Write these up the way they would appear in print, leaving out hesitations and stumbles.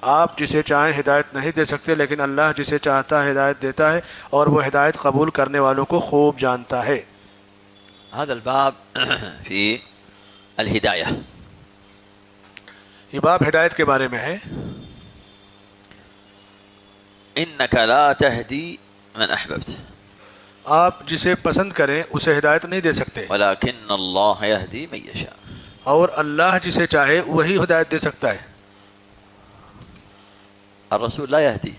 آپ جسے چاہیں ہدایت نہیں دے سکتے، لیکن اللہ جسے چاہتا ہے ہدایت دیتا ہے، اور وہ ہدایت قبول کرنے والوں کو خوب جانتا ہے۔ هذا الباب في الهداية. یہ باب ہدایت کے بارے میں ہے۔ إنك لا تهدي من أحببت آپ جسے پسند کریں اسے ہدایت نہیں دے سکتے، ولكن الله يهدي من يشاء. اور اللہ جسے چاہے وہی ہدایت دے سکتا ہے۔ الرسول لا يهدي،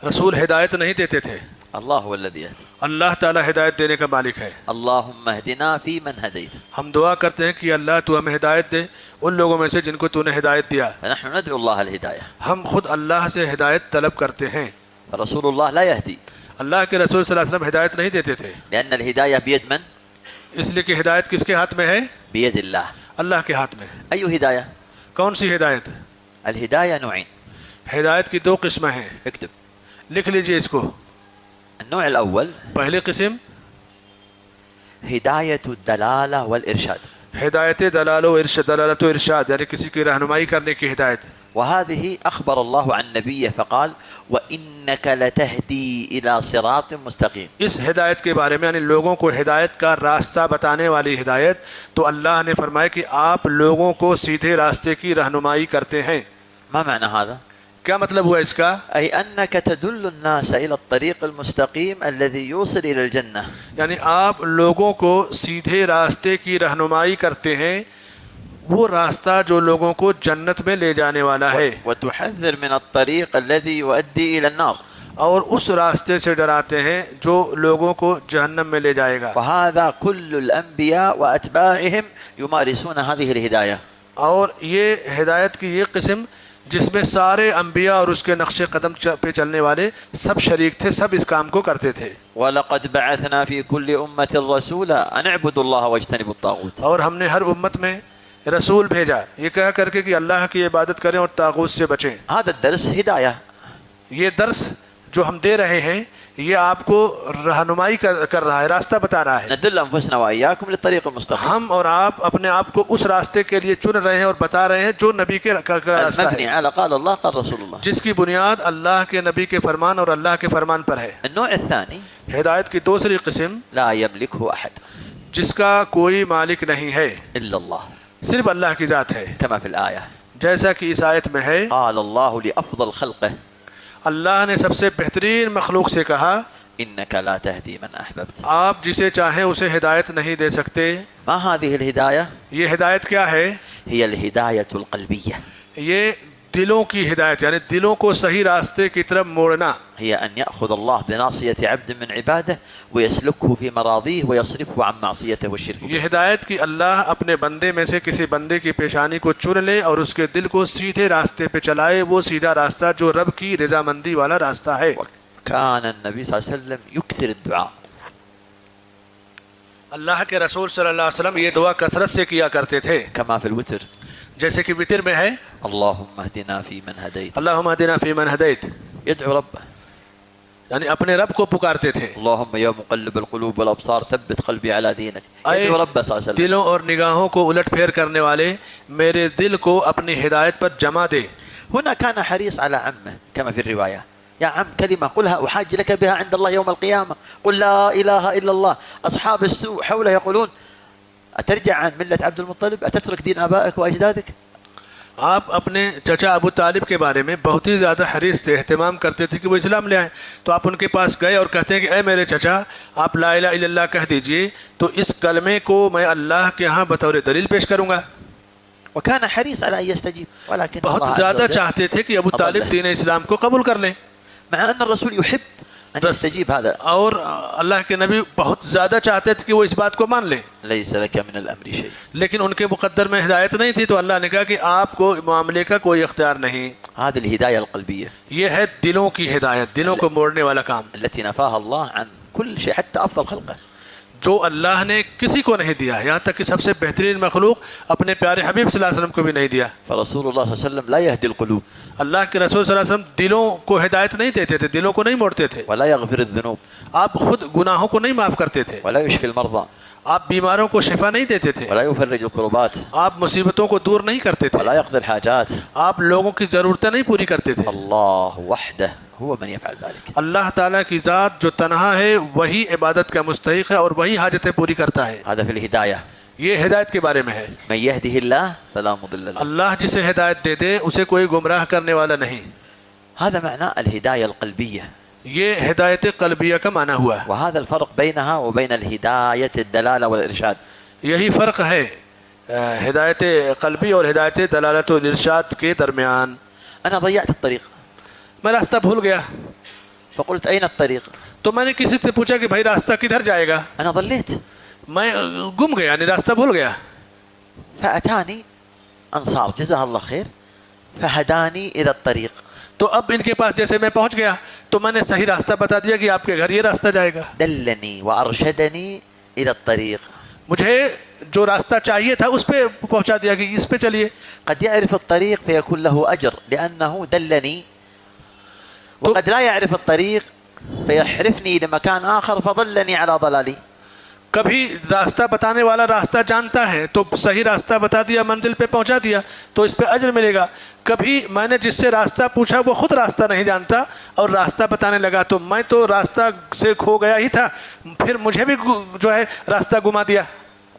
رسول ہدایت نہیں دیتے تھے، الله هو الذي يهدي. اللہ تعالی ہدایت دینے کا مالک ہے۔ اللهم اهدنا فيمن هديت. ہم دعا کرتے ہیں کہ اللہ تو ہمیں ہدایت دے ان لوگوں میں سے جن کو تو نے ہدایت دیا۔ فنحن ندعو الله الهداية. ہم خود اللہ سے ہدایت طلب کرتے ہیں۔ رسول الله لا يهدي اللہ کے رسول صلی اللہ علیہ وسلم ہدایت نہیں دیتے تھے، لأن الهداية بيد من؟ اس لیے کہ ہدایت کس کے ہاتھ میں ہے؟ بيد الله. اللہ کے ہاتھ میں۔ أي هداية؟ کون سی ہدایت؟ الهداية نوعين، ہدایت کی دو قسمیں ہیں، اكتب. لکھ لیجئے اس کو۔ النوع الأول پہلی قسم هداية الدلالة والإرشاد، ہدایت دلالت و ارشاد، یعنی کسی کی رہنمائی کرنے کی ہدایت۔ وهذه أخبر الله عن نبيه فقال وإنك لتهدي إلى صراط مستقيم. اس ہدایت کے بارے میں یعنی لوگوں کو ہدایت کا راستہ بتانے والی ہدایت، تو اللہ نے فرمایا کہ آپ لوگوں کو سیدھے راستے کی رہنمائی کرتے ہیں۔ ما معنى هذا؟ کیا مطلب ہوا اس کا؟ أي أنك تدل الناس إلى الطريق المستقيم الذي يوصل إلى الجنة. یعنی آپ لوگوں کو سیدھے راستے کی رہنمائی کرتے ہیں، وہ راستہ جو لوگوں کو جنت میں لے جانے والا ہے، وتحذر من الطريق الذي يؤدي إلى النار. اور اس راستے سے ڈراتے ہیں جو لوگوں کو جہنم میں لے جائے گا۔ وهذا كل الأنبياء وأتباعهم يمارسون هذه الهداية. اور یہ ہدایت کی یہ قسم جس میں سارے انبیاء اور اس کے نقش قدم پہ چلنے والے سب شریک تھے، سب اس کام کو کرتے تھے۔ ولقد بعثنا في كل أمة رسولا أن اعبدوا الله واجتنبوا الطاغوت. اور ہم نے ہر امت میں رسول بھیجا یہ کہہ کر کے کہ اللہ کی عبادت کریں اور طاغوت سے بچیں۔ هذا الدرس هداية. یہ درس جو ہم دے رہے ہیں یہ آپ کو رہنمائی کر رہا ہے، راستہ بتا رہا ہے۔ ندل أنفسنا وإياكم للطريق المستقيم ہم اور آپ اپنے آپ کو اس راستے کے لیے چن رہے ہیں اور بتا رہے ہیں جو نبی کے راستہ المبني ہے، على قال الله قال رسول الله. جس کی بنیاد اللہ کے نبی کے فرمان اور اللہ کے فرمان پر ہے۔ النوع الثاني ہدایت کی دوسری قسم لا يملكه أحد جس کا کوئی مالک نہیں ہے، إلا الله صرف اللہ کی ذات ہے، كما في الآية. جیسا کہ اس آیت میں ہے۔ قال الله لأفضل خلقه اللہ نے سب سے بہترین مخلوق سے کہا إنك لا تهدي من أحببت. آپ جسے چاہیں اسے ہدایت نہیں دے سکتے۔ ما هذه الهداية؟ یہ ہدایت کیا ہے؟ هي الهداية القلبية. یہ دلوں کی ہدایت، یعنی دلوں کو صحیح راستے کی طرف موڑنا۔ هي أن يأخذ الله بناصية عبد من عباده ويسلكه في مراضيه ويصرفه عن معصيته والشرك به. یہ ہدایت کی اللہ اپنے بندے میں سے کسی بندے کی پیشانی کو چن لے اور اس کے دل کو سیدھے راستے پہ چلائے، وہ سیدھا راستہ جو رب کی رضامندی والا راستہ ہے۔ كان النبي صلى الله عليه وسلم يكثر الدعاء. اللہ کے رسول صلی اللہ علیہ وسلم یہ دعا کثرت سے کیا کرتے تھے، كما في الوتر جیسے کہ وتر میں ہے اللهم اهدنا فيمن هديت. اللہم اہدنا فیمن ہدیت، يدعو ربه یعنی اپنے رب کو پکارتے تھے۔ اللهم يا مقلب القلوب والأبصار ثبت قلبي على دينك. يدعو ربه صلى الله عليه وسلم. دلوں اور نگاہوں کو الٹ پھیر کرنے والے میرے دل کو اپنی ہدایت پر جمع دے۔ هنا كان حريص على عمه كما في الرواية. يا عم كلمة قلها أحاج لك بها عند الله يوم القيامة، قل لا إله إلا الله. أصحاب السوء حوله يقولون أترجع عن ملة عبد المطلب، أتترك دين آبائك وأجدادك. آپ اپنے چچا ابو طالب کے بارے میں بہت ہی زیادہ حریص تھے، اہتمام کرتے تھے کہ وہ اسلام لے آئیں، تو آپ ان کے پاس گئے اور کہتے ہیں کہ اے میرے چچا آپ لا الہ الا اللہ کہہ دیجئے تو اس کلمے کو میں اللہ کے ہاں بطور دلیل پیش کروں گا۔ وكان حريص على أن يستجيب، ولكن بہت زیادہ چاہتے تھے کہ ابو طالب دین اسلام کو قبول کر لیں، مع أن الرسول يحب أن يستجيب هذا. اور اللہ کے نبی بہت زیادہ چاہتے تھے کہ وہ اس بات کو مان لیں، ليس لك من الأمر شيء. لیکن ان کے مقدر میں ہدایت نہیں تھی، تو اللہ نے کہا کہ آپ کو معاملے کا کوئی اختیار نہیں۔ هذه الهداية القلبية یہ ہے دلوں کی ہدایت، دلوں کو موڑنے والا کام، التي نفاها الله عن كل شيء حتى أفضل خلقه. جو اللہ نے کسی کو نہیں دیا، یہاں تک کہ سب سے بہترین مخلوق اپنے پیارے حبیب صلی اللہ علیہ وسلم کو بھی نہیں دیا۔ فرسول الله صلى الله عليه وسلم لا يهدي القلوب اللہ کے رسول صلی اللہ علیہ وسلم دلوں کو ہدایت نہیں دیتے تھے، دلوں کو نہیں موڑتے تھے، ولا يغفر الذنوب آپ خود گناہوں کو نہیں معاف کرتے تھے، ولا يشفي المرضى آپ بیماروں کو شفا نہیں دیتے تھے, ولا يفرج الكربات آپ مصیبتوں کو دور نہیں کرتے تھے, ولا يقضي الحاجات. آپ لوگوں کی ضرورتیں نہیں پوری کرتے تھے. الله وحده هو من يفعل ذلك. اللہ تعالیٰ کی ذات جو تنہا ہے وہی عبادت کا مستحق ہے اور وہی حاجتیں پوری کرتا ہے. هذا في الهداية. یہ ہدایت کے بارے میں ہے. من يهده الله فلا مضل له. اللہ جسے ہدایت دے دے اسے کوئی گمراہ کرنے والا نہیں. هذا معنى الهداية القلبية. یہ ہدایت قلبیہ کا معنی ہوا ہے. وهذا الفرق بينها وبين الهداية الدلالة والإرشاد. یہی فرق ہے ہدایت قلبی اور ہدایت دلالت و ارشاد کے درمیان. أنا ضيعت الطريق میں راستہ بھول گیا فقلت أين الطريق؟ تو میں نے کسی سے پوچھا کہ بھائی راستہ کدھر جائے گا. أنا ضليت. میں گم گیا یعنی راستہ بھول گیا. فأتاني أنصار جزاه الله خير فهداني إلى الطريق. تو اب ان کے پاس جیسے میں پہنچ گیا تو میں نے صحیح راستہ بتا دیا کہ آپ کے گھر یہ راستہ جائے گا. دلني وأرشدني إلى الطريق. مجھے جو راستہ چاہیے تھا اس پہ پہنچا دیا کہ اس پہ چلیے. قد يعرف الطريق فيكون له أجر لأنه دلني وقد لا يعرف الطريق فيحرفني لمكان آخر فضلني على ضلالي. کبھی راستہ بتانے والا راستہ جانتا ہے تو صحیح راستہ بتا دیا, منزل پہ پہنچا دیا تو اس پہ اجر ملے گا. کبھی میں نے جس سے راستہ پوچھا وہ خود راستہ نہیں جانتا اور راستہ بتانے لگا تو میں تو راستہ سے کھو گیا ہی تھا, پھر مجھے بھی جو ہے راستہ گما دیا.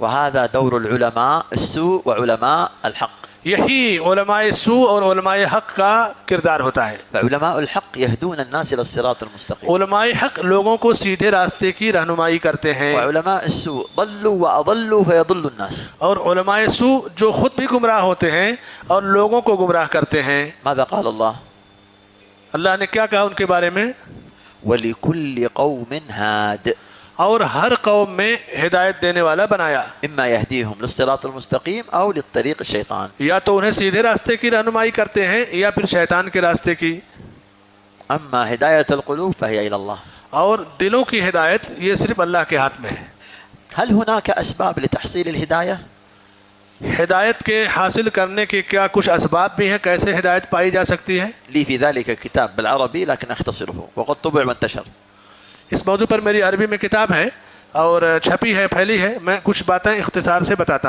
وهذا دور العلماء السوء وعلماء الحق. یہی علماء سوء اور علماء حق کا کردار ہوتا ہے. فعلماء الحق يهدون الناس إلى الصراط المستقيم. علماء حق لوگوں کو سیدھے راستے کی رہنمائی کرتے ہیں, وعلماء السوء ضلوا وأضلوا فيضل الناس. اور علماء سوء جو خود بھی گمراہ ہوتے ہیں اور لوگوں کو گمراہ کرتے ہیں. ماذا قال الله؟ اللہ نے کیا کہا ان کے بارے میں؟ ولكل قوم هاد. اور ہر قوم میں ہدایت دینے والا بنایا, إما يهديهم للصراط المستقيم أو للطريق الشيطان. یا تو انہیں سیدھے راستے کی رہنمائی کرتے ہیں یا پھر شیطان کے راستے کی. أما هداية القلوب فهي إلى الله. اور دلوں کی ہدایت یہ صرف اللہ کے ہاتھ میں ہے. هل هناك أسباب لتحصيل الهداية؟ ہدایت کے حاصل کرنے کے کیا کچھ اسباب بھی ہیں, کیسے ہدایت پائی جا سکتی ہے؟ لي في ذلك كتاب بالعربي لكن أختصره وقد طبع وانتشر. اس موضوع پر میری عربی میں کتاب ہے اور چھپی ہے, پھیلی ہے. میں کچھ باتیں اختصار سے بتاتا ہوں.